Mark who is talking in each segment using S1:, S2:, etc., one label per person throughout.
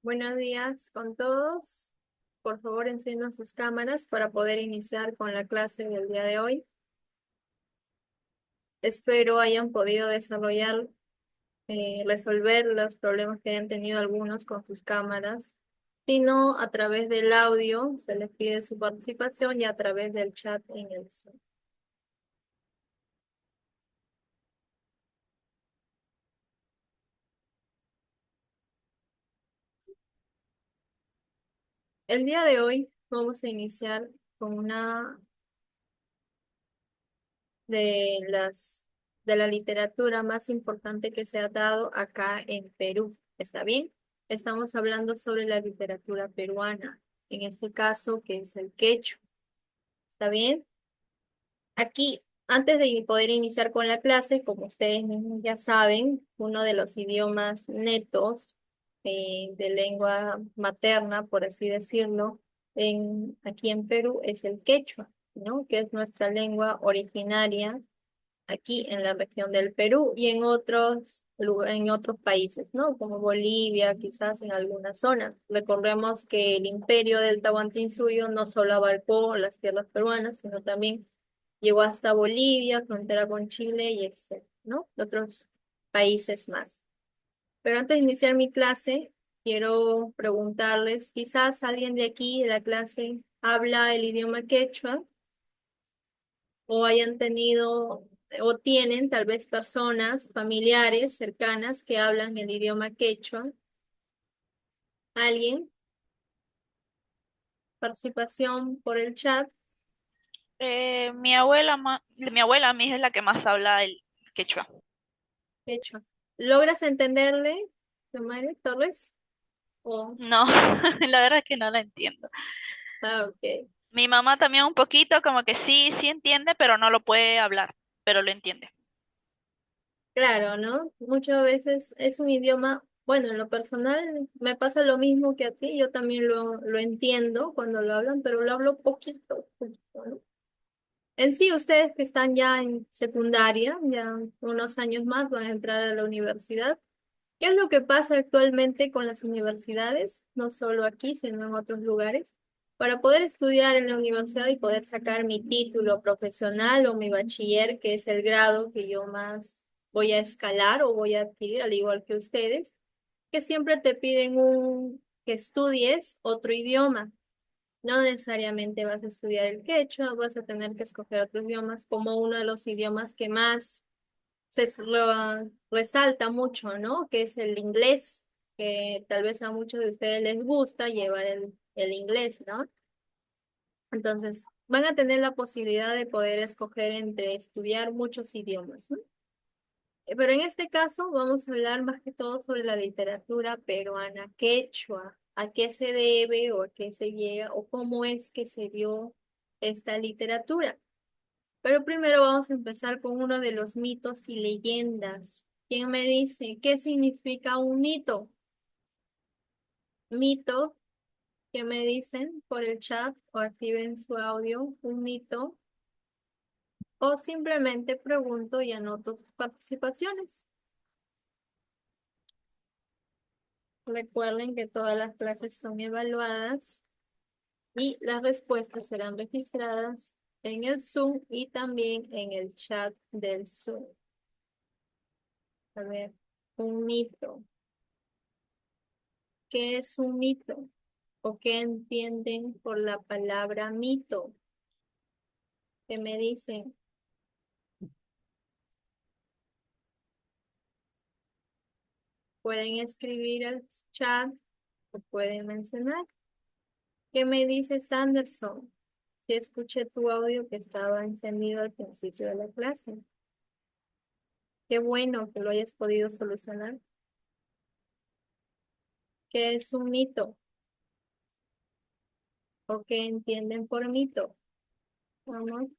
S1: Buenos días con todos. Por favor, enciendan sus cámaras para poder iniciar con la clase del día de hoy. Espero hayan podido desarrollar, resolver los problemas que hayan tenido algunos con sus cámaras. Si no, a través del audio se les pide su participación y a través del chat en el Zoom. El día de hoy vamos a iniciar con una de la literatura más importante que se ha dado acá en Perú. ¿Está bien? Estamos hablando sobre la literatura peruana, en este caso, que es el quechua. ¿Está bien? Aquí, antes de poder iniciar con la clase, como ustedes mismos ya saben, uno de los idiomas netos de lengua materna, por así decirlo, aquí en Perú es el quechua, ¿no? Que es nuestra lengua originaria aquí en la región del Perú y en en otros países, ¿no? Como Bolivia, quizás en algunas zonas. Recordemos que el imperio del Tahuantinsuyo no solo abarcó las tierras peruanas, sino también llegó hasta Bolivia, frontera con Chile y etcétera, ¿no? Otros países más. Pero antes de iniciar mi clase, quiero preguntarles, quizás alguien de aquí, de la clase, habla el idioma quechua o hayan tenido o tienen tal vez personas familiares cercanas que hablan el idioma quechua. ¿Alguien? Participación por el chat.
S2: Mi abuela, mi hija es la que más habla el quechua.
S1: Quechua. ¿Logras entenderle, Tomare Torres? Oh,
S2: No, la verdad es que no la entiendo.
S1: ok.
S2: Mi mamá también un poquito, como que sí, sí entiende, pero no lo puede hablar, pero lo entiende.
S1: Claro, ¿no? Muchas veces es un idioma, bueno, en lo personal me pasa lo mismo que a ti, yo también lo entiendo cuando lo hablan, pero lo hablo poquito, poquito, ¿no? En sí, ustedes que están ya en secundaria, ya unos años más van a entrar a la universidad. ¿Qué es lo que pasa actualmente con las universidades? No solo aquí, sino en otros lugares. Para poder estudiar en la universidad y poder sacar mi título profesional o mi bachiller, que es el grado que yo más voy a escalar o voy a adquirir, al igual que ustedes, que siempre te piden que estudies otro idioma. No necesariamente vas a estudiar el quechua, vas a tener que escoger otros idiomas como uno de los idiomas que más resalta mucho, ¿no? Que es el inglés, que tal vez a muchos de ustedes les gusta llevar el inglés, ¿no? Entonces, van a tener la posibilidad de poder escoger entre estudiar muchos idiomas, ¿no? Pero en este caso vamos a hablar más que todo sobre la literatura peruana quechua, a qué se debe o a qué se llega o cómo es que se dio esta literatura. Pero primero vamos a empezar con uno de los mitos y leyendas. ¿Quién me dice qué significa un mito? Mito, ¿qué me dicen por el chat o activen su audio? Un mito. O simplemente pregunto y anoto tus participaciones. Recuerden que todas las clases son evaluadas y las respuestas serán registradas en el Zoom y también en el chat del Zoom. A ver, un mito. ¿Qué es un mito? ¿O qué entienden por la palabra mito? ¿Qué me dicen? Pueden escribir al chat o pueden mencionar. ¿Qué me dice Sanderson? Si escuché tu audio que estaba encendido al principio de la clase. Qué bueno que lo hayas podido solucionar. ¿Qué es un mito? ¿O qué entienden por mito? Vamos.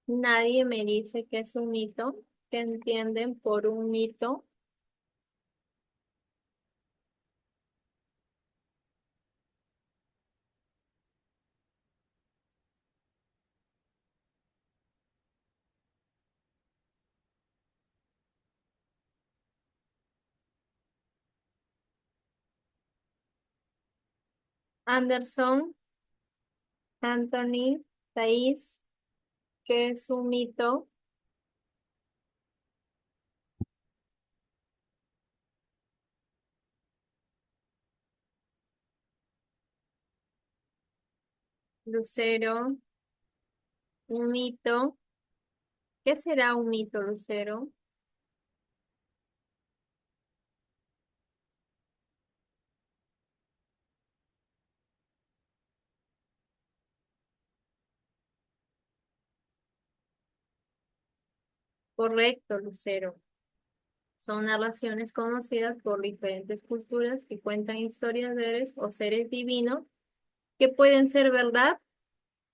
S1: Nadie me dice qué es un mito. ¿Qué entienden por un mito? Anderson, Anthony, Thais, ¿qué es un mito? Lucero, un mito. ¿Qué será un mito, Lucero? Correcto, Lucero. Son narraciones conocidas por diferentes culturas que cuentan historias de seres o seres divinos que pueden ser verdad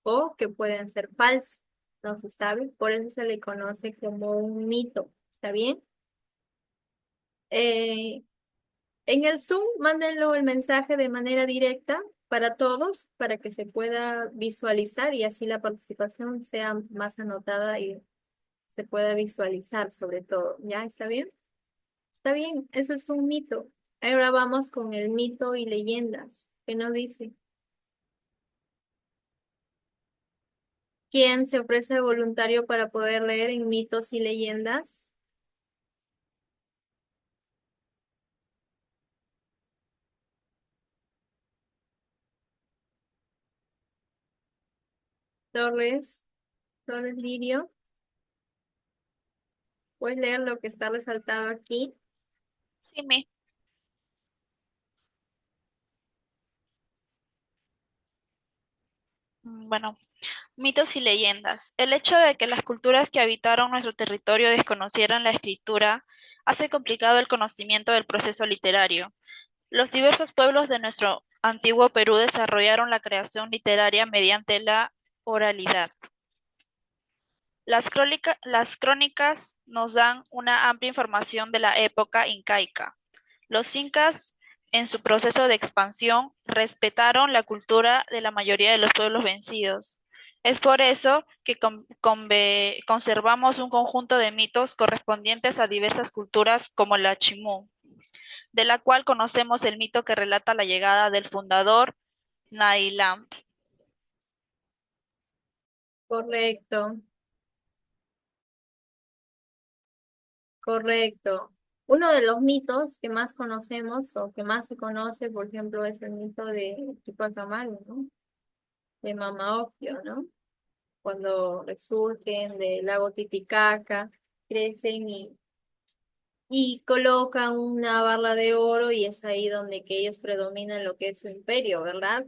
S1: o que pueden ser falsos. No se sabe, por eso se le conoce como un mito. ¿Está bien? Eh, en el Zoom, mándenlo el mensaje de manera directa para todos, para que se pueda visualizar y así la participación sea más anotada y se pueda visualizar sobre todo. ¿Ya está bien? Está bien, eso es un mito. Ahora vamos con el mito y leyendas. ¿Qué nos dice? ¿Quién se ofrece voluntario para poder leer en mitos y leyendas? Torres, Torres Lirio. ¿Puedes leer lo que está resaltado aquí?
S2: Sí, bueno, mitos y leyendas. El hecho de que las culturas que habitaron nuestro territorio desconocieran la escritura hace complicado el conocimiento del proceso literario. Los diversos pueblos de nuestro antiguo Perú desarrollaron la creación literaria mediante la oralidad. Las crónicas nos dan una amplia información de la época incaica. Los incas, en su proceso de expansión, respetaron la cultura de la mayoría de los pueblos vencidos. Es por eso que conservamos un conjunto de mitos correspondientes a diversas culturas como la Chimú, de la cual conocemos el mito que relata la llegada del fundador Nailam.
S1: Correcto, correcto. Uno de los mitos que más conocemos o que más se conoce, por ejemplo, es el mito de Tupac Amaru, ¿no? De Mama Ocllo, ¿no? Cuando resurgen del lago Titicaca, crecen y colocan una barra de oro y es ahí donde que ellos predominan lo que es su imperio, ¿verdad?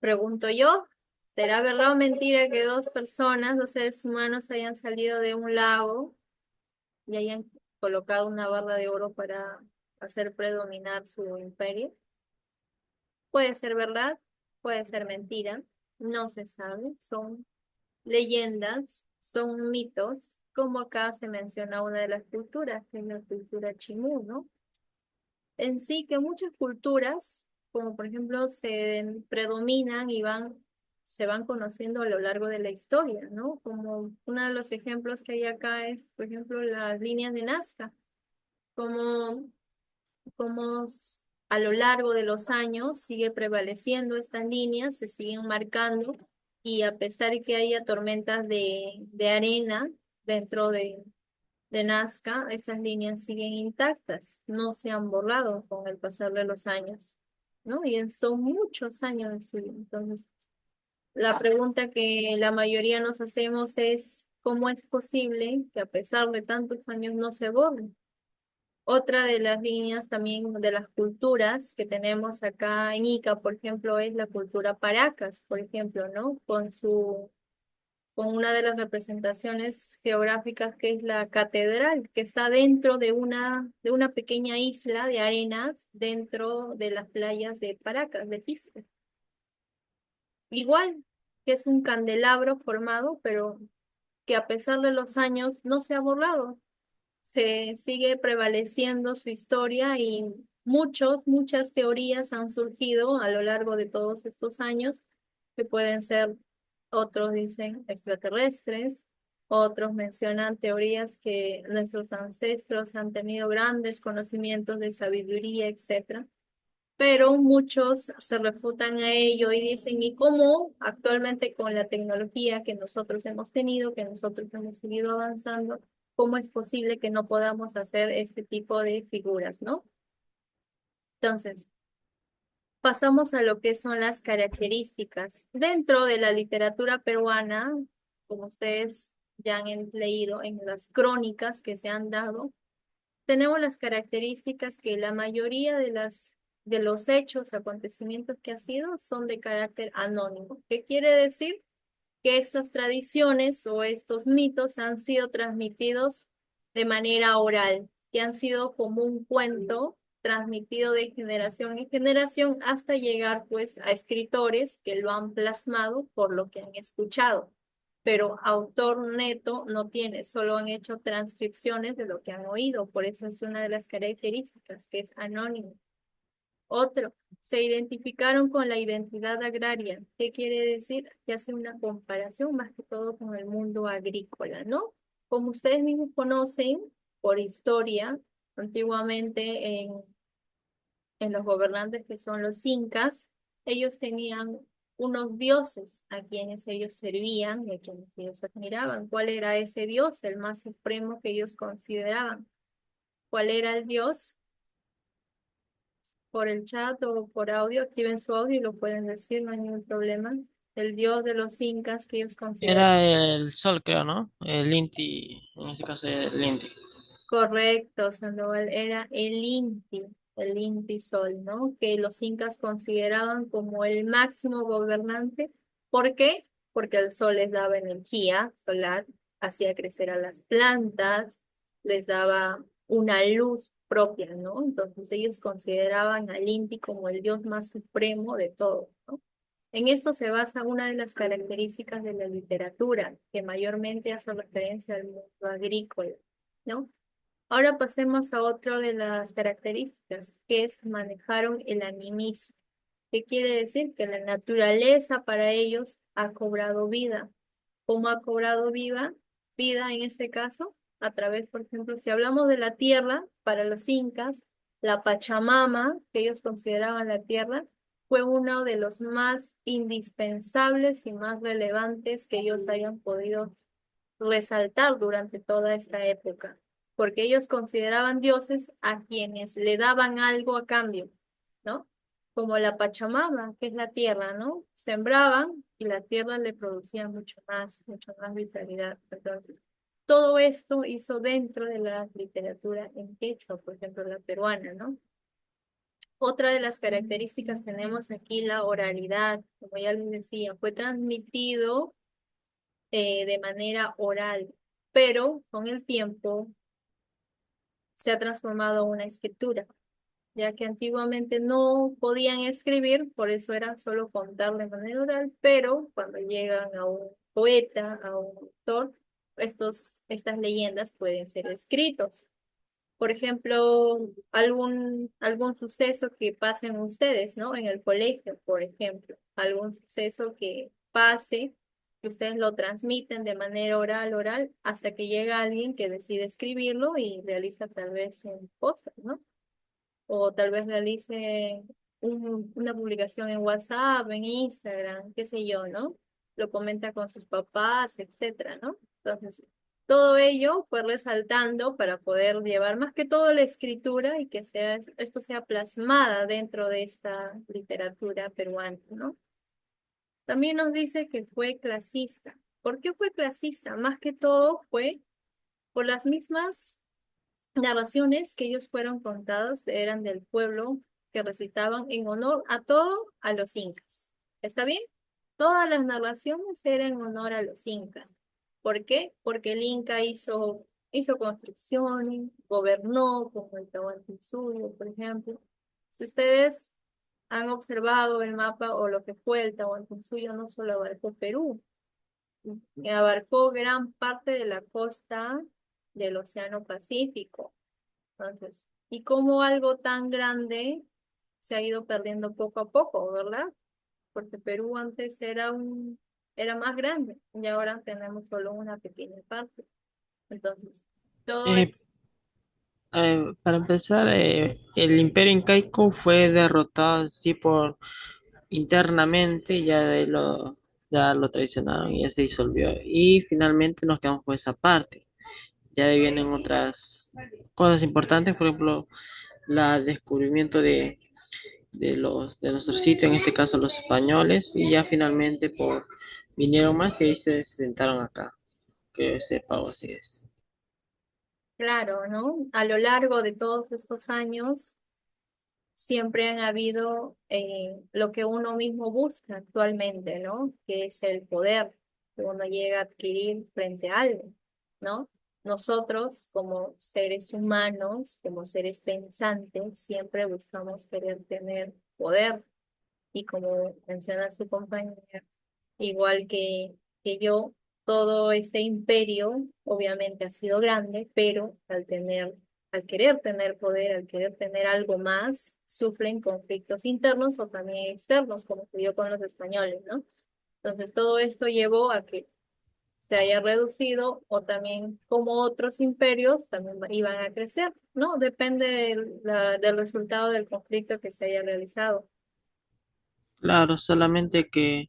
S1: Pregunto yo, ¿será verdad o mentira que dos personas, dos seres humanos, hayan salido de un lago y hayan colocado una barra de oro para hacer predominar su imperio? Puede ser verdad, puede ser mentira, no se sabe, son leyendas, son mitos, como acá se menciona una de las culturas, que es la cultura chimú, ¿no? En sí que muchas culturas, como por ejemplo, se predominan y se van conociendo a lo largo de la historia, ¿no? Como uno de los ejemplos que hay acá es, por ejemplo, las líneas de Nazca, como, a lo largo de los años sigue prevaleciendo estas líneas, se siguen marcando y a pesar de que haya tormentas de arena dentro de Nazca, estas líneas siguen intactas, no se han borrado con el pasar de los años, ¿no? Y son muchos años de su vida. Entonces, la pregunta que la mayoría nos hacemos es, ¿cómo es posible que a pesar de tantos años no se borren? Otra de las líneas también de las culturas que tenemos acá en Ica, por ejemplo, es la cultura Paracas, por ejemplo, ¿no? Con una de las representaciones geográficas que es la catedral, que está dentro de una pequeña isla de arenas dentro de las playas de Paracas, de Pisco. Igual, que es un candelabro formado, pero que a pesar de los años no se ha borrado. Se sigue prevaleciendo su historia y muchas teorías han surgido a lo largo de todos estos años, que pueden ser, otros dicen extraterrestres, otros mencionan teorías que nuestros ancestros han tenido grandes conocimientos de sabiduría, etcétera. pero muchos se refutan a ello y dicen, ¿y cómo actualmente con la tecnología que nosotros hemos tenido, que nosotros hemos seguido avanzando, cómo es posible que no podamos hacer este tipo de figuras, ¿no? Entonces, pasamos a lo que son las características. Dentro de la literatura peruana, como ustedes ya han leído en las crónicas que se han dado, tenemos las características que la mayoría de los hechos, acontecimientos que ha sido son de carácter anónimo. ¿Qué quiere decir? Que estas tradiciones o estos mitos han sido transmitidos de manera oral, que han sido como un cuento transmitido de generación en generación hasta llegar pues a escritores que lo han plasmado por lo que han escuchado. Pero autor neto no tiene, solo han hecho transcripciones de lo que han oído, por eso es una de las características, que es anónimo. Otro, se identificaron con la identidad agraria. ¿Qué quiere decir? Que hace una comparación más que todo con el mundo agrícola, ¿no? Como ustedes mismos conocen por historia, antiguamente en los gobernantes que son los incas, ellos tenían unos dioses a quienes ellos servían y a quienes ellos admiraban. ¿Cuál era ese dios, el más supremo que ellos consideraban? ¿Cuál era el dios? Por el chat o por audio, activen su audio y lo pueden decir, no hay ningún problema. El dios de los incas que ellos consideran.
S3: Era el sol, creo, ¿no? El Inti, en este caso el Inti.
S1: Correcto, Sandoval, era el Inti Sol, ¿no? Que los incas consideraban como el máximo gobernante. ¿Por qué? Porque el sol les daba energía solar, hacía crecer a las plantas, les daba una luz propia, ¿no? Entonces ellos consideraban al Inti como el dios más supremo de todos, ¿no? En esto se basa una de las características de la literatura, que mayormente hace referencia al mundo agrícola, ¿no? Ahora pasemos a otra de las características, que es manejaron el animismo. ¿Qué quiere decir? Que la naturaleza para ellos ha cobrado vida. ¿Cómo ha cobrado vida en este caso? A través, por ejemplo, si hablamos de la tierra, para los incas, la Pachamama, que ellos consideraban la tierra, fue uno de los más indispensables y más relevantes que ellos hayan podido resaltar durante toda esta época, porque ellos consideraban dioses a quienes le daban algo a cambio, ¿no? Como la Pachamama, que es la tierra, ¿no? Sembraban y la tierra le producía mucho más vitalidad. Entonces, todo esto hizo dentro de la literatura en quechua, por ejemplo, la peruana, ¿no? Otra de las características tenemos aquí la oralidad, como ya les decía, fue transmitido de manera oral, pero con el tiempo se ha transformado en una escritura, ya que antiguamente no podían escribir, por eso era solo contar de manera oral, pero cuando llegan a un poeta, a un autor, estas leyendas pueden ser escritos. Por ejemplo, algún suceso que pasen ustedes, ¿no? En el colegio, por ejemplo, algún suceso que pase, que ustedes lo transmiten de manera oral, hasta que llega alguien que decide escribirlo y realiza tal vez un post, ¿no? O tal vez realice una publicación en WhatsApp, en Instagram, qué sé yo, ¿no? Lo comenta con sus papás, etcétera, ¿no? Entonces, todo ello fue resaltando para poder llevar más que todo la escritura y que esto sea plasmada dentro de esta literatura peruana, ¿no? También nos dice que fue clasista. ¿Por qué fue clasista? Más que todo fue por las mismas narraciones que ellos fueron contados eran del pueblo que recitaban en honor a todo a los incas. ¿Está bien? Todas las narraciones eran en honor a los incas. ¿Por qué? Porque el Inca hizo construcciones, gobernó como el Tahuantinsuyo, por ejemplo. Si ustedes han observado el mapa o lo que fue el Tahuantinsuyo, no solo abarcó Perú, abarcó gran parte de la costa del Océano Pacífico. Entonces, y cómo algo tan grande se ha ido perdiendo poco a poco, ¿verdad? Porque Perú antes era más grande y ahora tenemos solo una pequeña parte. Entonces, todo
S3: Eh,
S1: es,
S3: Para empezar, el Imperio Incaico fue derrotado sí por internamente, ya lo traicionaron y ya se disolvió. Y finalmente nos quedamos con esa parte. Ya de ahí vienen otras cosas importantes, por ejemplo, la descubrimiento de nuestro sitio, en este caso los españoles, y ya finalmente vinieron más y ahí se sentaron acá, que sepa o así es.
S1: Claro, ¿no? A lo largo de todos estos años, siempre han habido lo que uno mismo busca actualmente, ¿no? Que es el poder que uno llega a adquirir frente a algo, ¿no? Nosotros, como seres humanos, como seres pensantes, siempre buscamos querer tener poder. Y como menciona su compañera, igual que yo, todo este imperio obviamente ha sido grande, pero al querer tener poder, al querer tener algo más, sufren conflictos internos o también externos, como se dio con los españoles, ¿no? Entonces todo esto llevó a que se haya reducido o también como otros imperios también iban a crecer, ¿no? Depende del resultado del conflicto que se haya realizado.
S3: Claro, solamente que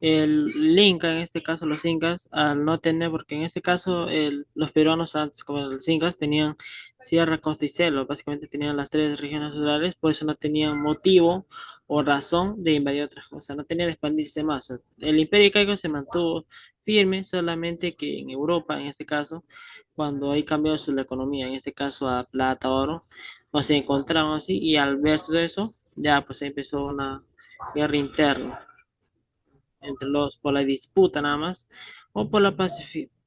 S3: el Inca, en este caso los incas, al no tener, porque en este caso los peruanos antes, como los incas, tenían sierra, costa y selva, básicamente tenían las tres regiones rurales, por eso no tenían motivo o razón de invadir otras cosas, no tenían de expandirse más. El imperio incaico se mantuvo firme, solamente que en Europa, en este caso, cuando hay cambios en la economía, en este caso a plata, oro, no se encontraban así, y al ver todo eso, ya pues empezó una guerra interna entre los por la disputa nada más, o por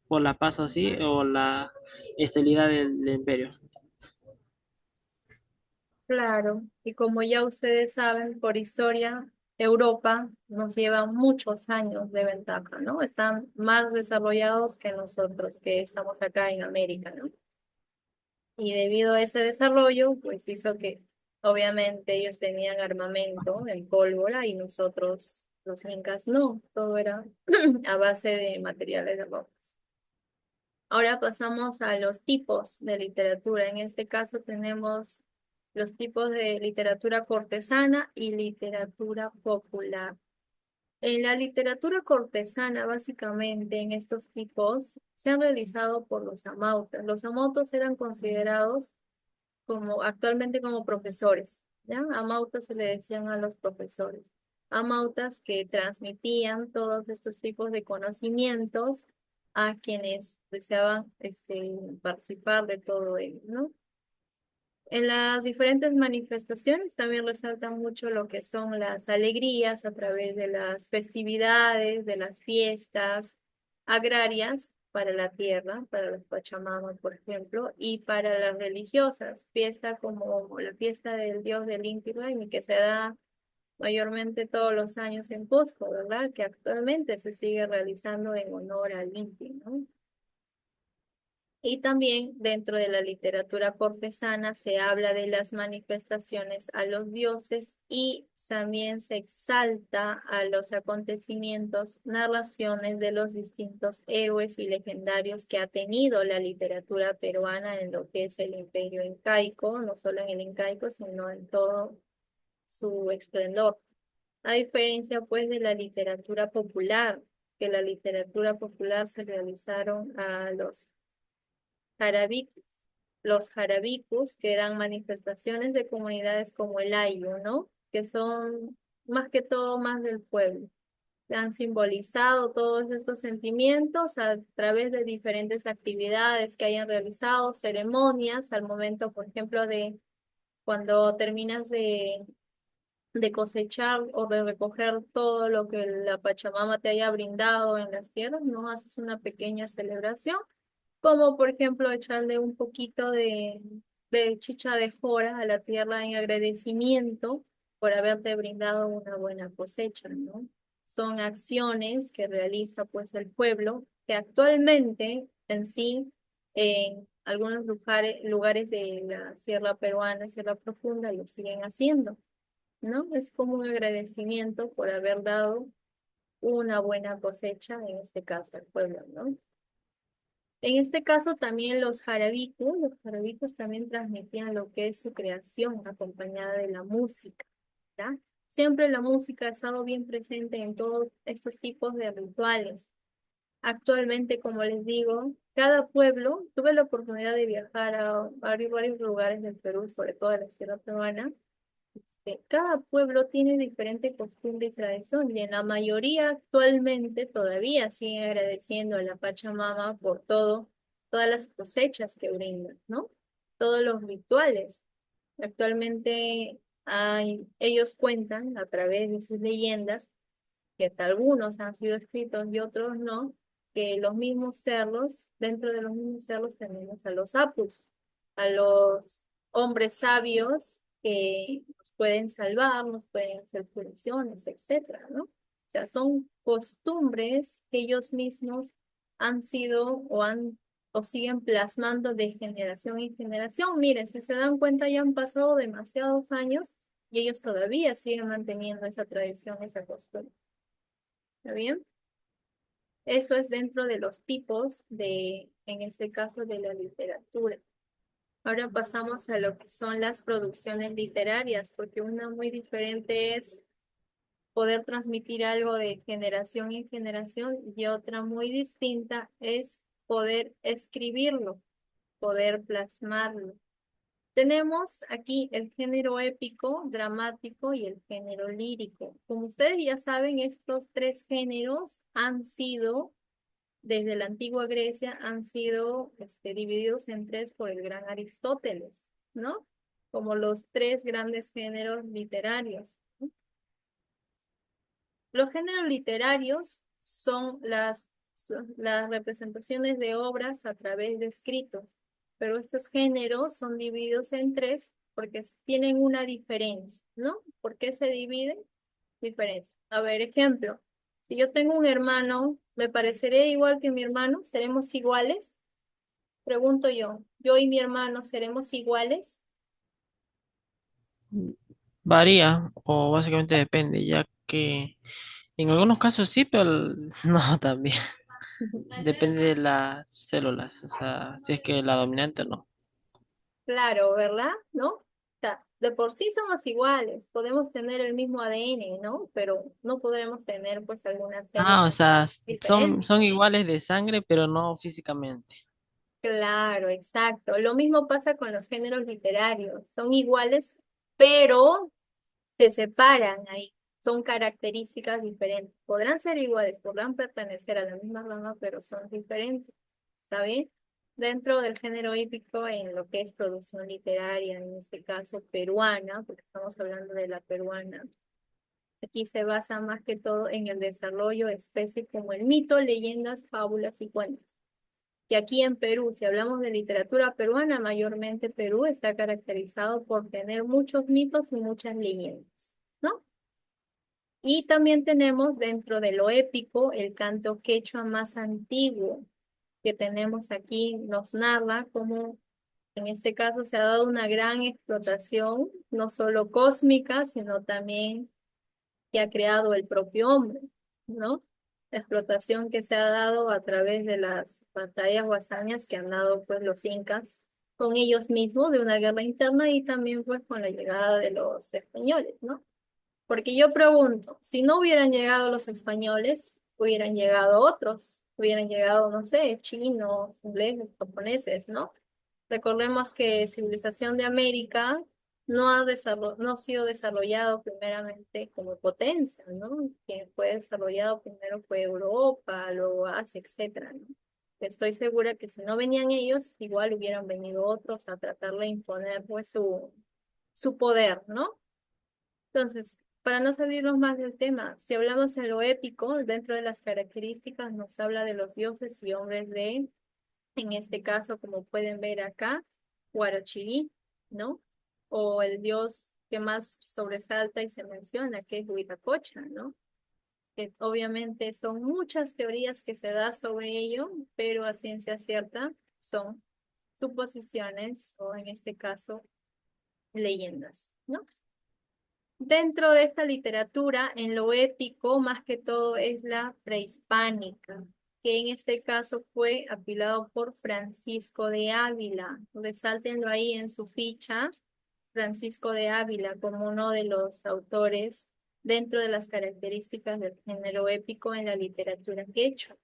S3: por la paz así, o la estabilidad del imperio.
S1: Claro, y como ya ustedes saben, por historia, Europa nos lleva muchos años de ventaja, ¿no? Están más desarrollados que nosotros, que estamos acá en América, ¿no? Y debido a ese desarrollo, pues hizo que obviamente ellos tenían armamento en pólvora y nosotros, los incas, no, todo era a base de materiales de rocas. Ahora pasamos a los tipos de literatura. En este caso tenemos los tipos de literatura cortesana y literatura popular. En la literatura cortesana, básicamente, en estos tipos, se han realizado por los amautas. Los amautos eran considerados como actualmente como profesores, ¿ya? Amautas se le decían a los profesores. Amautas que transmitían todos estos tipos de conocimientos a quienes deseaban participar de todo ello, ¿no? En las diferentes manifestaciones también resaltan mucho lo que son las alegrías a través de las festividades, de las fiestas agrarias para la tierra, para las Pachamamas, por ejemplo, y para las religiosas, fiesta como la fiesta del dios del Inti Raymi, que se da mayormente todos los años en Cusco, ¿verdad? Que actualmente se sigue realizando en honor al Inti, ¿no? Y también dentro de la literatura cortesana se habla de las manifestaciones a los dioses y también se exalta a los acontecimientos, narraciones de los distintos héroes y legendarios que ha tenido la literatura peruana en lo que es el imperio incaico, no solo en el incaico, sino en todo su esplendor. A diferencia pues de la literatura popular, que la literatura popular se realizaron a los jarabicos. Los jarabicos, que eran manifestaciones de comunidades como el Ayllu, ¿no? Que son más que todo más del pueblo. Han simbolizado todos estos sentimientos a través de diferentes actividades que hayan realizado, ceremonias, al momento, por ejemplo, de cuando terminas de cosechar o de recoger todo lo que la Pachamama te haya brindado en las tierras, ¿no? Haces una pequeña celebración como por ejemplo echarle un poquito de chicha de jora a la tierra en agradecimiento por haberte brindado una buena cosecha, ¿no? Son acciones que realiza pues el pueblo que actualmente en sí en algunos lugares de la Sierra Peruana, Sierra Profunda, lo siguen haciendo, ¿no? Es como un agradecimiento por haber dado una buena cosecha, en este caso al pueblo, ¿no? En este caso también los jarabicos también transmitían lo que es su creación acompañada de la música, ¿ya? Siempre la música ha estado bien presente en todos estos tipos de rituales. Actualmente, como les digo, cada pueblo, tuve la oportunidad de viajar a varios lugares del Perú, sobre todo a la Sierra Peruana. Cada pueblo tiene diferente costumbre y tradición, y en la mayoría actualmente todavía siguen agradeciendo a la Pachamama por todas las cosechas que brindan, ¿no? Todos los rituales. Actualmente ellos cuentan a través de sus leyendas, que algunos han sido escritos y otros no, que los mismos cerros, dentro de los mismos cerros tenemos a los apus, a los hombres sabios que nos pueden salvar, nos pueden hacer curaciones, etcétera, ¿no? O sea, son costumbres que ellos mismos han sido o siguen plasmando de generación en generación. Miren, si se dan cuenta, ya han pasado demasiados años y ellos todavía siguen manteniendo esa tradición, esa costumbre. ¿Está bien? Eso es dentro de los tipos en este caso, de la literatura. Ahora pasamos a lo que son las producciones literarias, porque una muy diferente es poder transmitir algo de generación en generación y otra muy distinta es poder escribirlo, poder plasmarlo. Tenemos aquí el género épico, dramático y el género lírico. Como ustedes ya saben, estos tres géneros han sido desde la antigua Grecia han sido divididos en tres por el gran Aristóteles, ¿no? Como los tres grandes géneros literarios. Los géneros literarios son las representaciones de obras a través de escritos, pero estos géneros son divididos en tres porque tienen una diferencia, ¿no? ¿Por qué se dividen? Diferencia. A ver, ejemplo. Si yo tengo un hermano, ¿me pareceré igual que mi hermano? ¿Seremos iguales? Pregunto yo. ¿Yo y mi hermano seremos iguales?
S3: Varía o básicamente depende, ya que en algunos casos sí, pero no también. Depende de las células, o sea, si es que la dominante o no.
S1: Claro, ¿verdad? ¿No? O sea, de por sí somos iguales. Podemos tener el mismo ADN, ¿no? Pero no podremos tener pues algunas
S3: Ah, o
S1: células
S3: sea, son,
S1: diferentes.
S3: son iguales de sangre, pero no físicamente.
S1: Claro, exacto. Lo mismo pasa con los géneros literarios. Son iguales, pero se separan ahí. Son características diferentes. Podrán ser iguales, podrán pertenecer a la misma rama, pero son diferentes. ¿Está bien? Dentro del género hípico, en lo que es producción literaria, en este caso peruana, porque estamos hablando de la peruana, aquí se basa más que todo en el desarrollo de especies como el mito, leyendas, fábulas y cuentos. Y aquí en Perú, si hablamos de literatura peruana, mayormente Perú está caracterizado por tener muchos mitos y muchas leyendas, ¿no? Y también tenemos dentro de lo épico el canto quechua más antiguo que tenemos aquí, nos narra cómo en este caso se ha dado una gran explotación, no solo cósmica, sino también que ha creado el propio hombre, ¿no? La explotación que se ha dado a través de las batallas o hazañas que han dado pues los incas con ellos mismos de una guerra interna y también pues con la llegada de los españoles, ¿no? Porque yo pregunto, si no hubieran llegado los españoles, hubieran llegado otros, hubieran llegado, no sé, chinos, ingleses, japoneses, ¿no? Recordemos que civilización de América no ha sido desarrollado primeramente como potencia, ¿no? Quien fue desarrollado primero fue Europa, luego Asia, etcétera, ¿no? Estoy segura que si no venían ellos, igual hubieran venido otros a tratar de imponer pues su poder, ¿no? Entonces, para no salirnos más del tema, si hablamos en lo épico, dentro de las características nos habla de los dioses y hombres en este caso, como pueden ver acá, Huarachirí, ¿no? O el dios que más sobresalta y se menciona, que es Huitlacocha, ¿no? Que obviamente son muchas teorías que se da sobre ello, pero a ciencia cierta son suposiciones o en este caso leyendas, ¿no? Dentro de esta literatura, en lo épico, más que todo es la prehispánica. que en este caso fue apilado por Francisco de Ávila. Resáltenlo ahí en su ficha, Francisco de Ávila como uno de los autores dentro de las características del género épico en la literatura quechua.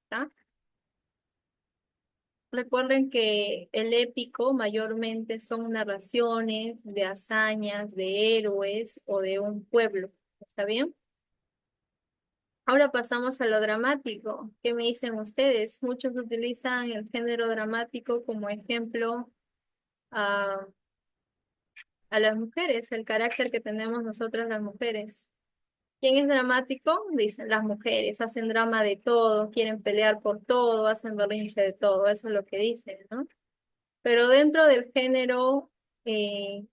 S1: ¿Tá? Recuerden que el épico mayormente son narraciones de hazañas, de héroes o de un pueblo. ¿Está bien? Ahora pasamos a lo dramático. ¿Qué me dicen ustedes? Muchos utilizan el género dramático como ejemplo a, a las mujeres, el carácter que tenemos nosotras las mujeres. ¿Quién es dramático? Dicen las mujeres, hacen drama de todo, quieren pelear por todo, hacen berrinche de todo, eso es lo que dicen, ¿no? Pero dentro del género eh,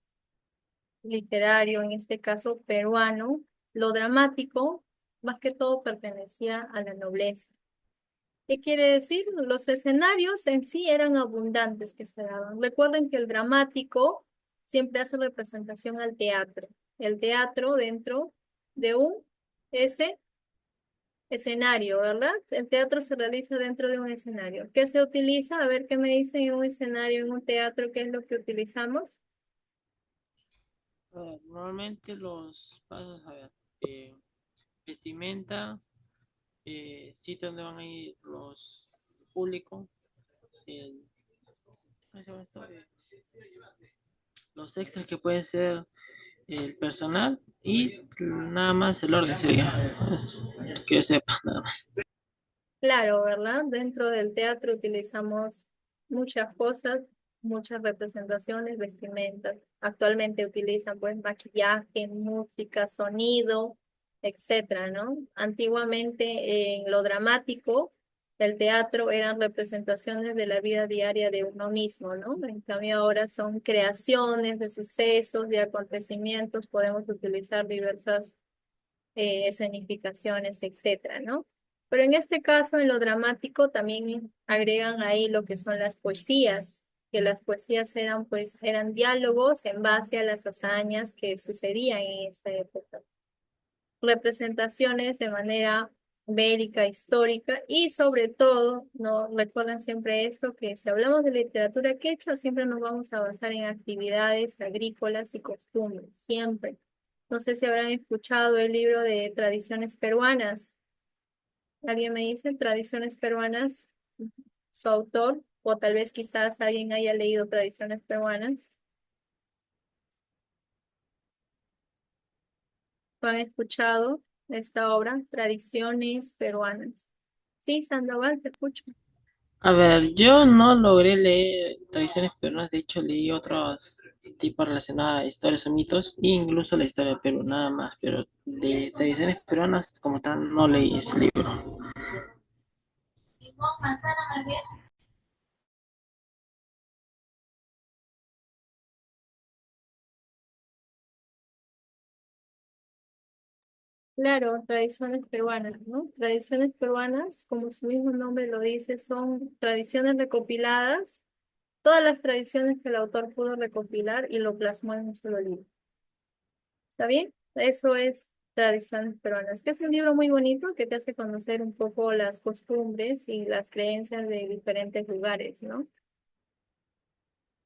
S1: literario, en este caso peruano, lo dramático más que todo pertenecía a la nobleza. ¿Qué quiere decir? Los escenarios en sí eran abundantes que se daban. Recuerden que el dramático siempre hace representación al teatro. El teatro dentro de un ese escenario, ¿verdad? El teatro se realiza dentro de un escenario. ¿Qué se utiliza? A ver qué me dicen en un escenario, en un teatro, ¿qué es lo que utilizamos?
S3: Normalmente los pasos, a ver, vestimenta, sitio donde van a ir los públicos, el, ¿cómo se llama esto? Los extras que pueden ser el personal y nada más el orden sería, que yo sepa, nada más.
S1: Claro, ¿verdad? Dentro del teatro utilizamos muchas cosas, muchas representaciones, vestimentas. Actualmente utilizan pues maquillaje, música, sonido, etcétera, ¿no? Antiguamente en lo dramático, el teatro eran representaciones de la vida diaria de uno mismo, ¿no? En cambio ahora son creaciones de sucesos, de acontecimientos, podemos utilizar diversas escenificaciones, etcétera, ¿no? Pero en este caso, en lo dramático, también agregan ahí lo que son las poesías, que las poesías eran, pues, eran diálogos en base a las hazañas que sucedían en esa época. Representaciones de manera bélica, histórica y sobre todo, no recuerden siempre esto, que si hablamos de literatura quechua, siempre nos vamos a basar en actividades agrícolas y costumbres, siempre. No sé si habrán escuchado el libro de tradiciones peruanas. ¿Alguien me dice tradiciones peruanas? Su autor, o tal vez quizás alguien haya leído tradiciones peruanas. ¿Han escuchado esta obra? Tradiciones peruanas. Sí, Sandoval, te escucho.
S3: A ver, yo no logré leer tradiciones peruanas, de hecho leí otros tipos relacionados a historias o mitos, e incluso la historia de Perú, nada más, pero de tradiciones peruanas como tal no leí ese libro.
S1: Claro, tradiciones peruanas, ¿no? Tradiciones peruanas, como su mismo nombre lo dice, son tradiciones recopiladas, todas las tradiciones que el autor pudo recopilar y lo plasmó en un solo libro. ¿Está bien? Eso es Tradiciones Peruanas, que es un libro muy bonito que te hace conocer un poco las costumbres y las creencias de diferentes lugares, ¿no?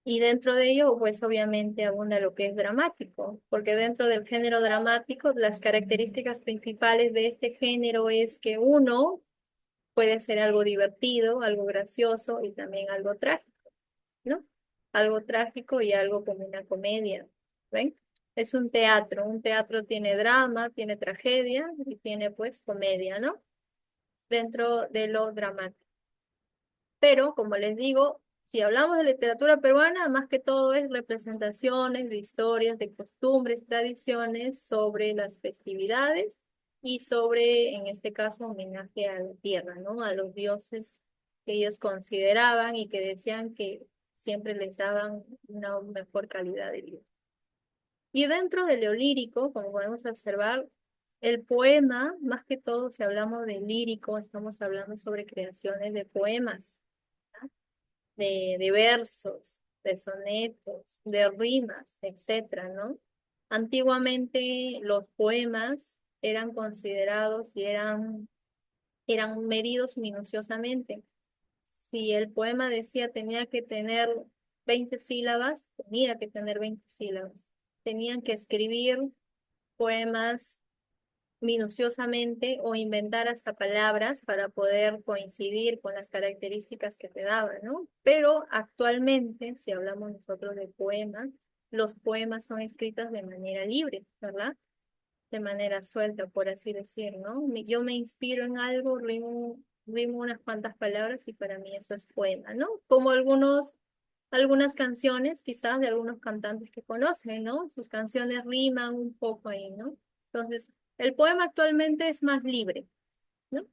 S1: Y dentro de ello, pues obviamente abunda lo que es dramático, porque dentro del género dramático, las características principales de este género es que uno puede ser algo divertido, algo gracioso y también algo trágico, ¿no? Algo trágico y algo como una comedia, ¿ven? Es un teatro tiene drama, tiene tragedia y tiene pues comedia, ¿no? Dentro de lo dramático. Pero, como les digo, si hablamos de literatura peruana, más que todo es representaciones de historias, de costumbres, tradiciones sobre las festividades y sobre, en este caso, homenaje a la tierra, ¿no? A los dioses que ellos consideraban y que decían que siempre les daban una mejor calidad de vida. Y dentro del lírico, como podemos observar, el poema, más que todo, si hablamos de lírico, estamos hablando sobre creaciones de poemas, de versos, de sonetos, de rimas, etcétera, ¿no? Antiguamente los poemas eran considerados y eran eran medidos minuciosamente. Si el poema decía tenía que tener 20 sílabas, tenía que tener 20 sílabas. Tenían que escribir poemas minuciosamente o inventar hasta palabras para poder coincidir con las características que te daban, ¿no? Pero actualmente, si hablamos nosotros de poemas, los poemas son escritos de manera libre, ¿verdad? De manera suelta, por así decir, ¿no? Yo me inspiro en algo, rimo unas cuantas palabras y para mí eso es poema, ¿no? Como algunas canciones, quizás de algunos cantantes que conocen, ¿no? Sus canciones riman un poco ahí, ¿no? Entonces, el poema actualmente es más libre, ¿no?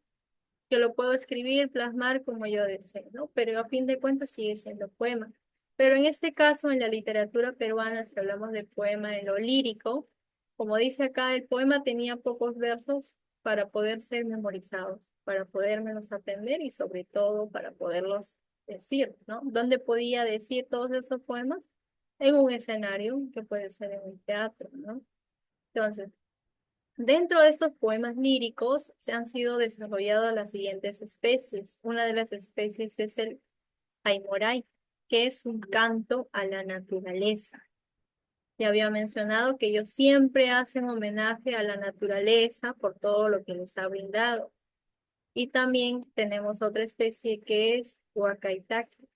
S1: Que lo puedo escribir, plasmar como yo desee, ¿no? Pero a fin de cuentas sigue siendo poema. Pero en este caso, en la literatura peruana, si hablamos de poema en lo lírico, como dice acá, el poema tenía pocos versos para poder ser memorizados, para podérmelos aprender y sobre todo para poderlos decir, ¿no? ¿Dónde podía decir todos esos poemas? En un escenario que puede ser en un teatro, ¿no? Entonces, dentro de estos poemas líricos se han sido desarrolladas las siguientes especies. Una de las especies es el Aimoray, que es un canto a la naturaleza. Ya había mencionado que ellos siempre hacen homenaje a la naturaleza por todo lo que les ha brindado. Y también tenemos otra especie que es Huacaitaqui.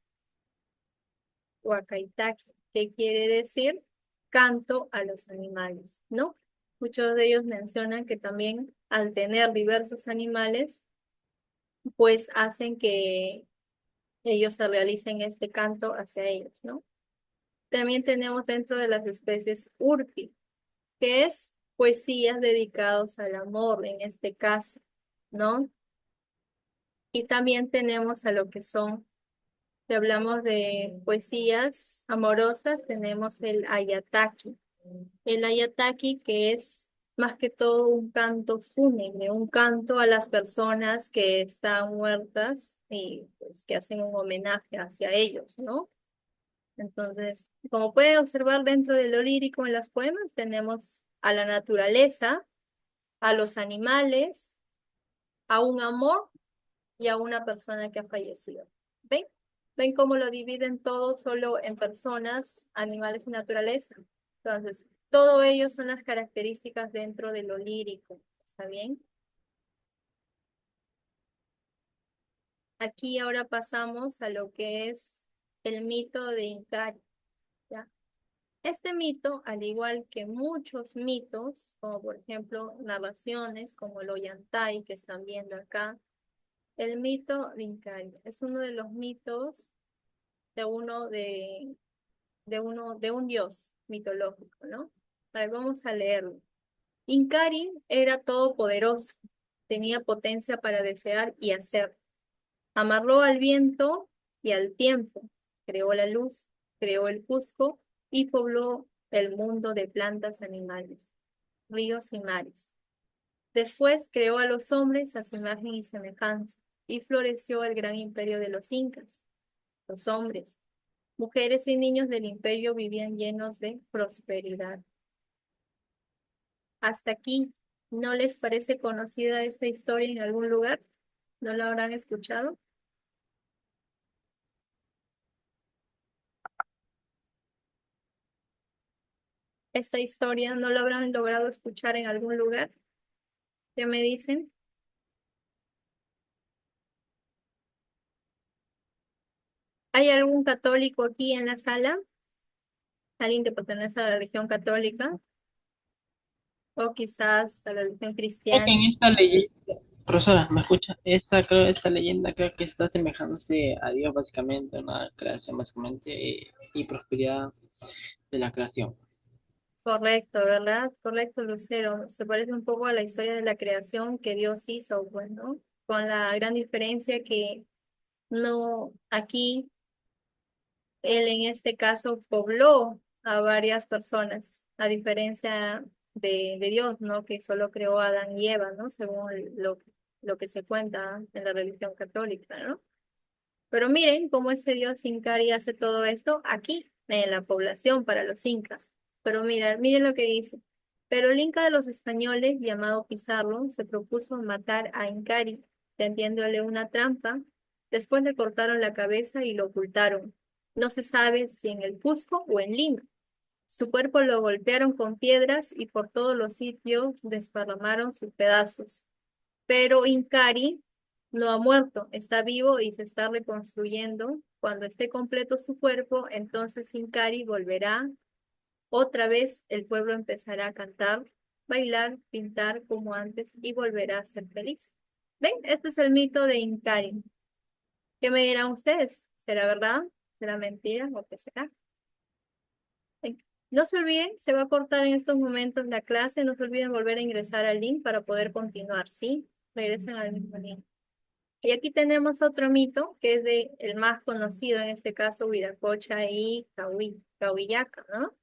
S1: Huacaitaqui, que quiere decir canto a los animales, ¿no? Muchos de ellos mencionan que también al tener diversos animales, pues hacen que ellos se realicen este canto hacia ellos, ¿no? También tenemos dentro de las especies Urpi, que es poesías dedicados al amor en este caso, ¿no? Y también tenemos a lo que son, si hablamos de poesías amorosas, tenemos el Ayataki. El Ayataki, que es más que todo un canto fúnebre, un canto a las personas que están muertas y pues que hacen un homenaje hacia ellos, ¿no? Entonces, como pueden observar dentro de lo lírico en los poemas, tenemos a la naturaleza, a los animales, a un amor y a una persona que ha fallecido. ¿Ven? ¿Ven cómo lo dividen todo solo en personas, animales y naturaleza? Entonces, todo ello son las características dentro de lo lírico. ¿Está bien? Aquí ahora pasamos a lo que es el mito de Inkari, ¿ya? Este mito, al igual que muchos mitos, como por ejemplo narraciones como el Ollantay que están viendo acá, el mito de Inkari es uno de los mitos de de un dios mitológico, ¿no? A ver, vamos a leerlo. Inkari era todopoderoso, tenía potencia para desear y hacer. Amarró al viento y al tiempo, creó la luz, creó el Cusco y pobló el mundo de plantas, animales, ríos y mares. Después creó a los hombres a su imagen y semejanza y floreció el gran imperio de los incas. Los hombres, mujeres y niños del imperio vivían llenos de prosperidad. Hasta aquí, ¿no les parece conocida esta historia en algún lugar? ¿No la habrán escuchado? ¿Esta historia no la habrán logrado escuchar en algún lugar? ¿Qué me dicen? ¿Hay algún católico aquí en la sala? ¿Alguien que pertenece a la religión católica? ¿O quizás a la religión
S3: Creo que
S1: cristiana?
S3: en esta leyenda, profesora, ¿me escucha? Esta leyenda creo que está asemejándose a Dios básicamente, una creación básicamente y prosperidad de la creación.
S1: Correcto, ¿verdad? Correcto, Lucero. Se parece un poco a la historia de la creación que Dios hizo, pues, ¿no? Con la gran diferencia que no aquí, él en este caso pobló a varias personas, a diferencia de Dios, ¿no? Que solo creó a Adán y Eva, ¿no? Según lo que se cuenta en la religión católica, ¿no? Pero miren cómo este Dios Incari hace todo esto aquí, en la población, para los incas. Pero miren lo que dice. Pero el inca de los españoles, llamado Pizarro, se propuso matar a Incari tendiéndole una trampa. Después le cortaron la cabeza y lo ocultaron. No se sabe si en el Cusco o en Lima. Su cuerpo lo golpearon con piedras y por todos los sitios desparramaron sus pedazos. Pero Inkari no ha muerto, está vivo y se está reconstruyendo. Cuando esté completo su cuerpo, entonces Inkari volverá. Otra vez el pueblo empezará a cantar, bailar, pintar como antes y volverá a ser feliz. ¿Ven? Este es el mito de Inkari. ¿Qué me dirán ustedes? ¿Será verdad? ¿Será mentira? ¿O qué será? Ven. No se olviden, se va a cortar en estos momentos la clase. No se olviden volver a ingresar al link para poder continuar, ¿sí? Regresen al mismo link. Y aquí tenemos otro mito, que es de el más conocido, en este caso, Huiracocha y Cahuillaca, ¿no?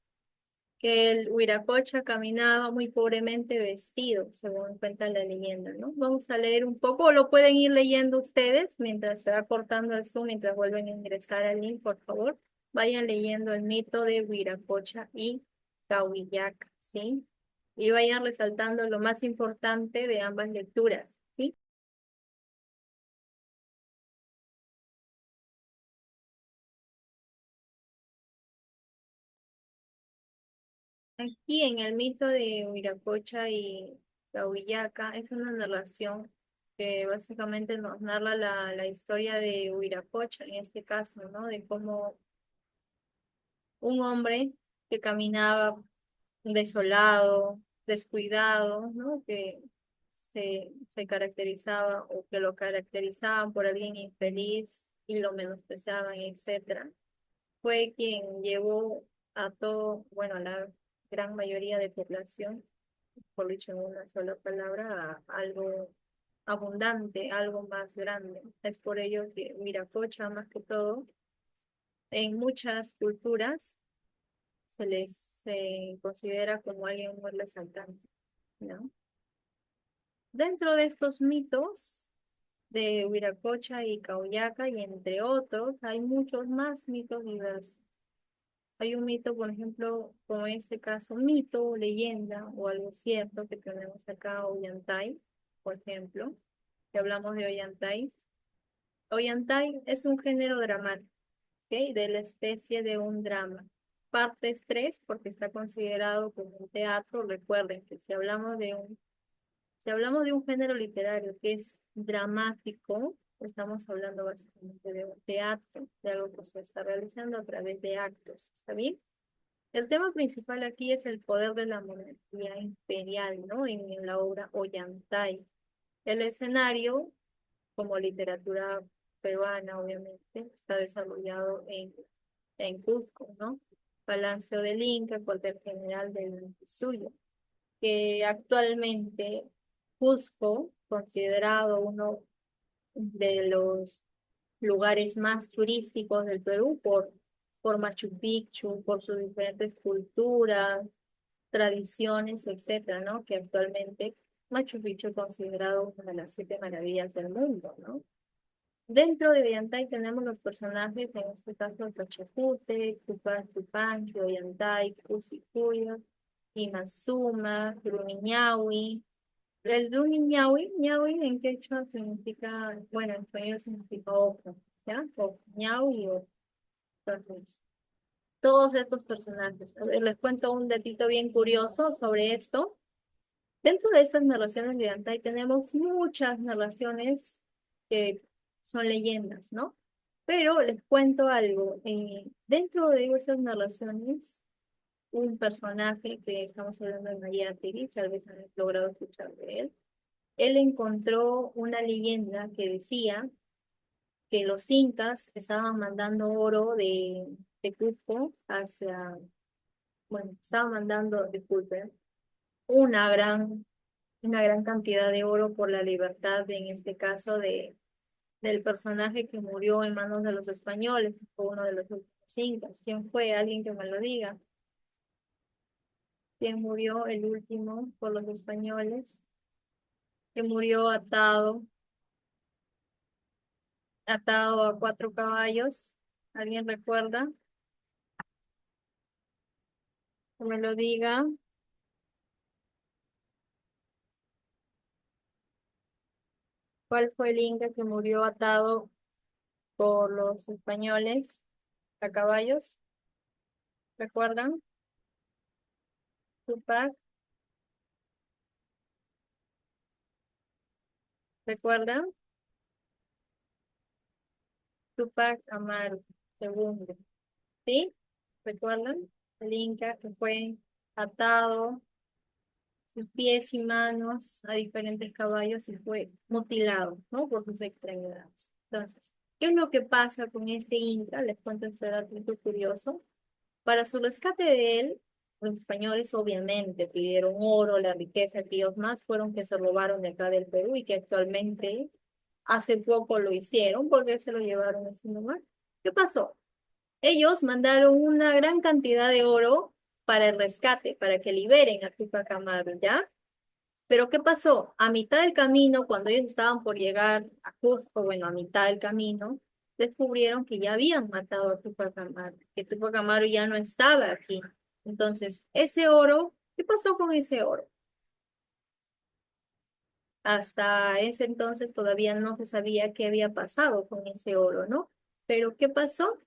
S1: Que el Huiracocha caminaba muy pobremente vestido, según cuenta la leyenda, ¿no? Vamos a leer un poco, o lo pueden ir leyendo ustedes mientras se va cortando el Zoom, mientras vuelven a ingresar al link, por favor. Vayan leyendo el mito de Huiracocha y Cahuillaca, ¿sí? Y vayan resaltando lo más importante de ambas lecturas, ¿sí? Aquí en el mito de Huiracocha y Cahuillaca es una narración que básicamente nos narra la historia de Huiracocha, en este caso, ¿no? De cómo un hombre que caminaba desolado, descuidado, ¿no? Que se caracterizaba o que lo caracterizaban por alguien infeliz y lo menospreciaban, etcétera. Fue quien llevó a todo, bueno, a la gran mayoría de población, por dicho en una sola palabra, a algo abundante, algo más grande. Es por ello que Viracocha, más que todo, en muchas culturas se considera como alguien muy resaltante, ¿no? Dentro de estos mitos de Viracocha y Cauyaca, y entre otros, hay muchos más mitos diversos. Hay un mito, por ejemplo, como en este caso, mito, leyenda o algo cierto que tenemos acá, Ollantay, por ejemplo, que hablamos de Ollantay. Ollantay es un género dramático, ¿ok? De la especie de un drama. Partes 3 porque está considerado como un teatro. Recuerden que si hablamos de un género literario que es dramático, estamos hablando básicamente de un teatro, de algo que se está realizando a través de actos, ¿está bien? El tema principal aquí es el poder de la monarquía imperial, ¿no? En la obra Ollantay. El escenario, como literatura peruana, obviamente, está desarrollado en Cusco, ¿no? Palacio del Inca, cuartel general del Suyo, que actualmente Cusco, considerado uno de los lugares más turísticos del Perú por Machu Picchu, por sus diferentes culturas, tradiciones, etcétera, ¿no? Que actualmente Machu Picchu es considerado una de las 7 maravillas del mundo, ¿no? Dentro de Ollantay tenemos los personajes, en este caso Pachacute, Tupac Tupanqui, Ollantay, Cusicuyo, Imazuma, Rumiñahui. El Rumiñahui, ñahui en quechua significa, bueno, en español significa ojo, ¿ya? O ñahui o entonces, todos estos personajes. A ver, les cuento un datito bien curioso sobre esto. Dentro de estas narraciones de Antay tenemos muchas narraciones que son leyendas, ¿no? Pero les cuento algo. Dentro de esas narraciones, un personaje que estamos hablando de María Tigris, tal vez han logrado escuchar de él. Él encontró una leyenda que decía que los incas estaban mandando oro de Cusco hacia, bueno, estaban mandando, disculpen, una gran, una gran cantidad de oro por la libertad, en este caso del personaje que murió en manos de los españoles, fue uno de los últimos incas. ¿Quién fue? Alguien que me lo diga. ¿Quién murió el último por los españoles? Que murió atado a 4 caballos. ¿Alguien recuerda? Que me lo diga. ¿Cuál fue el inca que murió atado por los españoles a caballos? ¿Recuerdan? Tupac, ¿recuerdan? Tupac Amaru, segundo. ¿Sí? ¿Recuerdan? El inca que fue atado sus pies y manos a diferentes caballos y fue mutilado, ¿no? Por sus extremidades. Entonces, ¿qué es lo que pasa con este inca? Les cuento este dato curioso. Para su rescate de él, los españoles obviamente pidieron oro, la riqueza que ellos más fueron que se robaron de acá del Perú y que actualmente hace poco lo hicieron porque se lo llevaron a ese lugar. ¿Qué pasó? Ellos mandaron una gran cantidad de oro para el rescate, para que liberen a Tupac Amaru, ¿ya? Pero ¿qué pasó? A mitad del camino, cuando ellos estaban por llegar a Cusco, bueno, a mitad del camino, descubrieron que ya habían matado a Tupac Amaru, que Tupac Amaru ya no estaba aquí. Entonces, ese oro, ¿qué pasó con ese oro? Hasta ese entonces todavía no se sabía qué había pasado con ese oro, ¿no? Pero ¿qué pasó?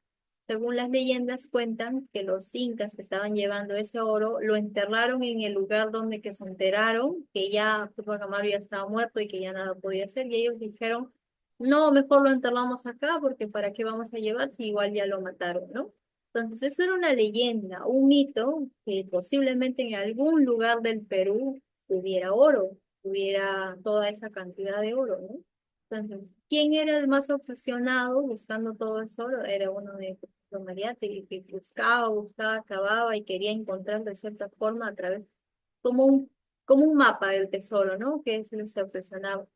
S1: Según las leyendas cuentan que los incas que estaban llevando ese oro lo enterraron en el lugar donde que se enteraron que ya Tupac Amaru ya estaba muerto y que ya nada podía hacer y ellos dijeron, no, mejor lo enterramos acá porque ¿para qué vamos a llevar si igual ya lo mataron, ¿no? Entonces eso era una leyenda, un mito que posiblemente en algún lugar del Perú hubiera oro, hubiera toda esa cantidad de oro, ¿no? Entonces, ¿quién era el más obsesionado buscando todo ese oro? Era uno de los Mariátegui que buscaba, buscaba, acababa y quería encontrar de cierta forma a través, como un, como un mapa del tesoro, ¿no? Que él se obsesionaba.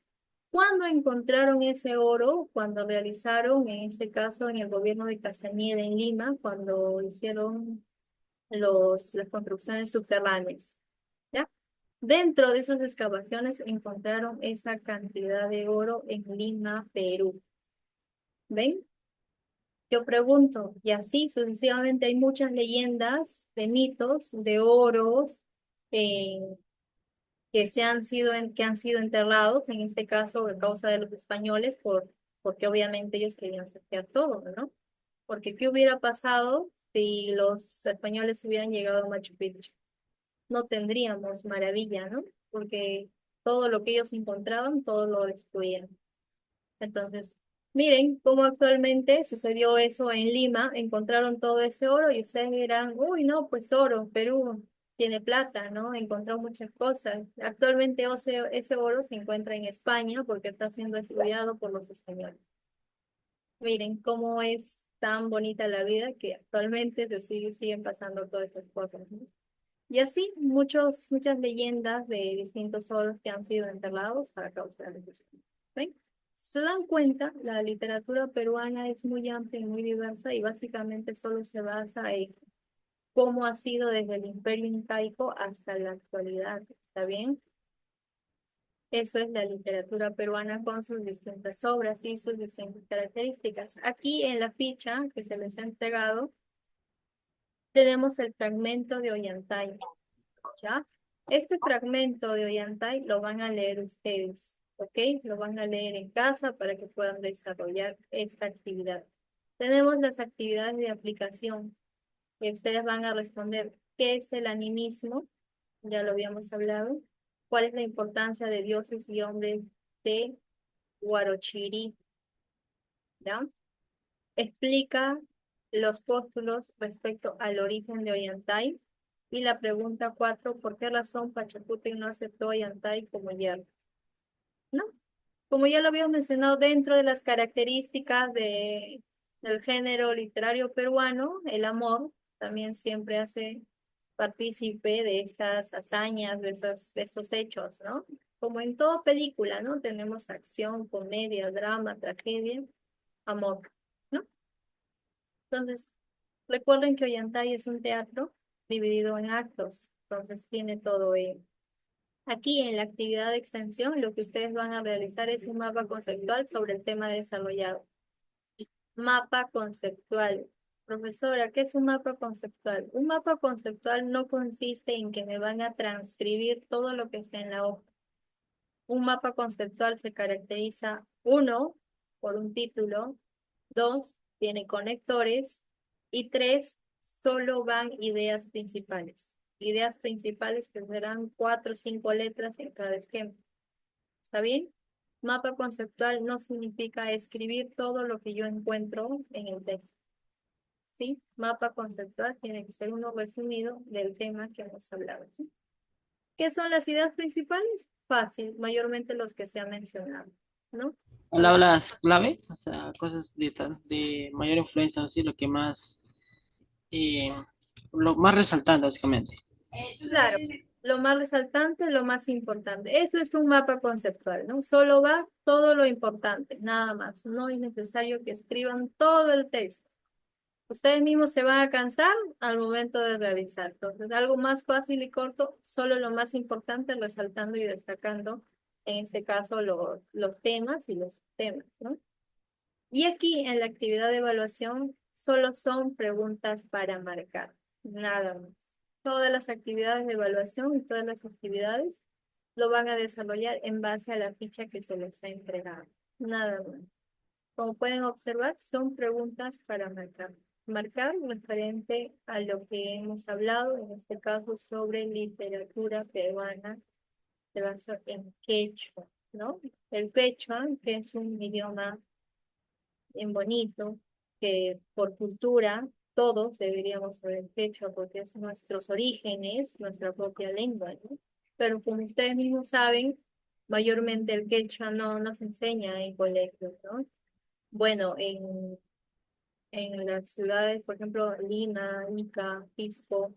S1: ¿Cuándo encontraron ese oro? Cuando realizaron, en este caso, en el gobierno de Castañeda en Lima, cuando hicieron las construcciones subterráneas. ¿Ya? Dentro de esas excavaciones encontraron esa cantidad de oro en Lima, Perú. ¿Ven? Yo pregunto, y así sucesivamente hay muchas leyendas de mitos, de oros, eh, que han sido enterrados, en este caso a causa de los españoles, porque obviamente ellos querían saquear todo, ¿no? Porque ¿qué hubiera pasado si los españoles hubieran llegado a Machu Picchu? No tendríamos maravilla, ¿no? Porque todo lo que ellos encontraban, todo lo destruían. Entonces, miren cómo actualmente sucedió eso en Lima, encontraron todo ese oro y ustedes dirán, uy, no, pues oro, Perú tiene plata, ¿no? Encontró muchas cosas. Actualmente ese oro se encuentra en España porque está siendo estudiado por los españoles. Miren cómo es tan bonita la vida que actualmente siguen pasando todas estas cosas, ¿no? Y así muchas leyendas de distintos oros que han sido enterrados a causa de los españoles. ¿Ven? Se dan cuenta, la literatura peruana es muy amplia y muy diversa y básicamente solo se basa en cómo ha sido desde el Imperio Incaico hasta la actualidad. ¿Está bien? Eso es la literatura peruana con sus distintas obras y sus distintas características. Aquí en la ficha que se les ha entregado tenemos el fragmento de Ollantay. ¿Ya? Este fragmento de Ollantay lo van a leer ustedes, ¿ok? Lo van a leer en casa para que puedan desarrollar esta actividad. Tenemos las actividades de aplicación y ustedes van a responder qué es el animismo, ya lo habíamos hablado, cuál es la importancia de dioses y hombres de Huarochirí, ¿ya? Explica los póstulos respecto al origen de Ollantay. Y la pregunta 4, ¿por qué razón Pachacútec no aceptó Ollantay como yerno? ¿No? Como ya lo habíamos mencionado, dentro de las características del género literario peruano, el amor también siempre hace partícipe de estas hazañas, de estos hechos, ¿no? Como en toda película, ¿no? Tenemos acción, comedia, drama, tragedia, amor, ¿no? Entonces, recuerden que Ollantay es un teatro dividido en actos, entonces tiene todo ello. Aquí en la actividad de extensión, lo que ustedes van a realizar es un mapa conceptual sobre el tema desarrollado. Mapa conceptual. Profesora, ¿qué es un mapa conceptual? Un mapa conceptual no consiste en que me van a transcribir todo lo que está en la hoja. Un mapa conceptual se caracteriza, uno, por un título, dos, tiene conectores y tres, solo van ideas principales. Ideas principales que serán 4 o 5 letras en cada esquema. ¿Está bien? Mapa conceptual no significa escribir todo lo que yo encuentro en el texto. ¿Sí? Mapa conceptual tiene que ser uno resumido del tema que hemos hablado. ¿Sí? ¿Qué son las ideas principales? Fácil, mayormente los que se han mencionado, ¿no?
S3: Palabras clave, o sea, cosas de mayor influencia, así, eh, lo más resaltante, básicamente.
S1: Claro, lo más resaltante, lo más importante. Eso es un mapa conceptual, ¿no? Solo va todo lo importante, nada más. No es necesario que escriban todo el texto. Ustedes mismos se van a cansar al momento de realizar. Entonces, algo más fácil y corto, solo lo más importante, resaltando y destacando, en este caso, los temas y los temas, ¿no? Y aquí en la actividad de evaluación solo son preguntas para marcar, nada más. Todas las actividades de evaluación y todas las actividades lo van a desarrollar en base a la ficha que se les ha entregado, nada más. Como pueden observar, son preguntas para marcar. Marcar referente a lo que hemos hablado, en este caso sobre literatura peruana, se basa en quechua, ¿no? El quechua, que es un idioma bien bonito, que por cultura todos deberíamos saber quechua porque es nuestros orígenes, nuestra propia lengua, ¿no? Pero como ustedes mismos saben, mayormente el quechua no se enseña en colegios, ¿no? Bueno, en las ciudades, por ejemplo, Lima, Ica, Pisco,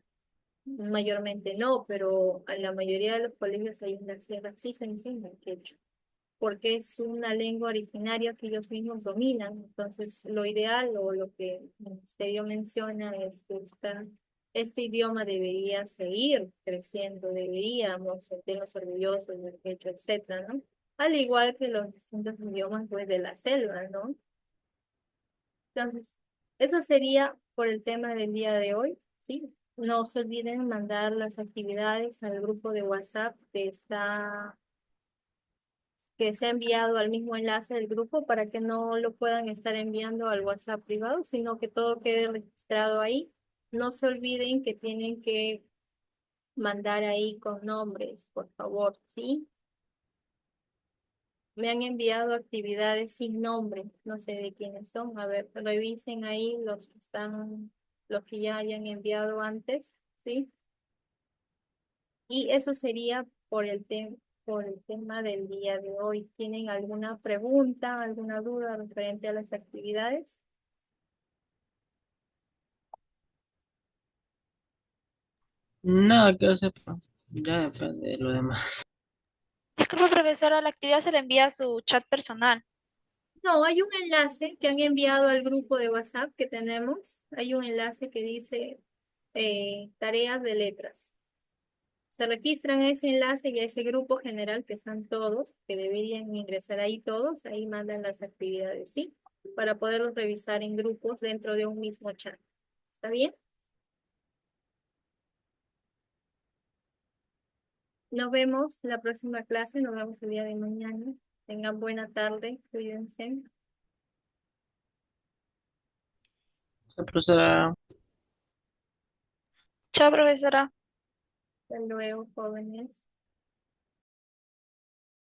S1: mayormente no, pero en la mayoría de los colegios hay en la sierra sí se enseña el quechua porque es una lengua originaria que ellos mismos dominan. Entonces, lo ideal o lo que el ministerio menciona es que este idioma debería seguir creciendo, deberíamos sentirnos orgullosos del hecho, etcétera, ¿no? Al igual que los distintos idiomas pues, de la selva, ¿no? Entonces, eso sería por el tema del día de hoy, ¿sí? No se olviden mandar las actividades al grupo de WhatsApp que se ha enviado al mismo enlace del grupo para que no lo puedan estar enviando al WhatsApp privado, sino que todo quede registrado ahí. No se olviden que tienen que mandar ahí con nombres, por favor, ¿sí? Me han enviado actividades sin nombre, no sé de quiénes son. A ver, revisen ahí los que ya hayan enviado antes, ¿sí? Y eso sería por el tema del día de hoy. ¿Tienen alguna pregunta, alguna duda referente a las actividades?
S3: Nada que yo sepa, ya depende de lo demás.
S2: Disculpe, profesora, la actividad se le envía a su chat personal.
S1: No, hay un enlace que han enviado al grupo de WhatsApp que tenemos. Hay un enlace que dice tareas de letras. Se registran a ese enlace y a ese grupo general que están todos, que deberían ingresar ahí todos, ahí mandan las actividades, ¿sí? Para poderlos revisar en grupos dentro de un mismo chat. ¿Está bien? Nos vemos la próxima clase, nos vemos el día de mañana. Tengan buena tarde, cuídense.
S3: La profesora
S2: Chao, profesora.
S1: Hasta luego, jóvenes.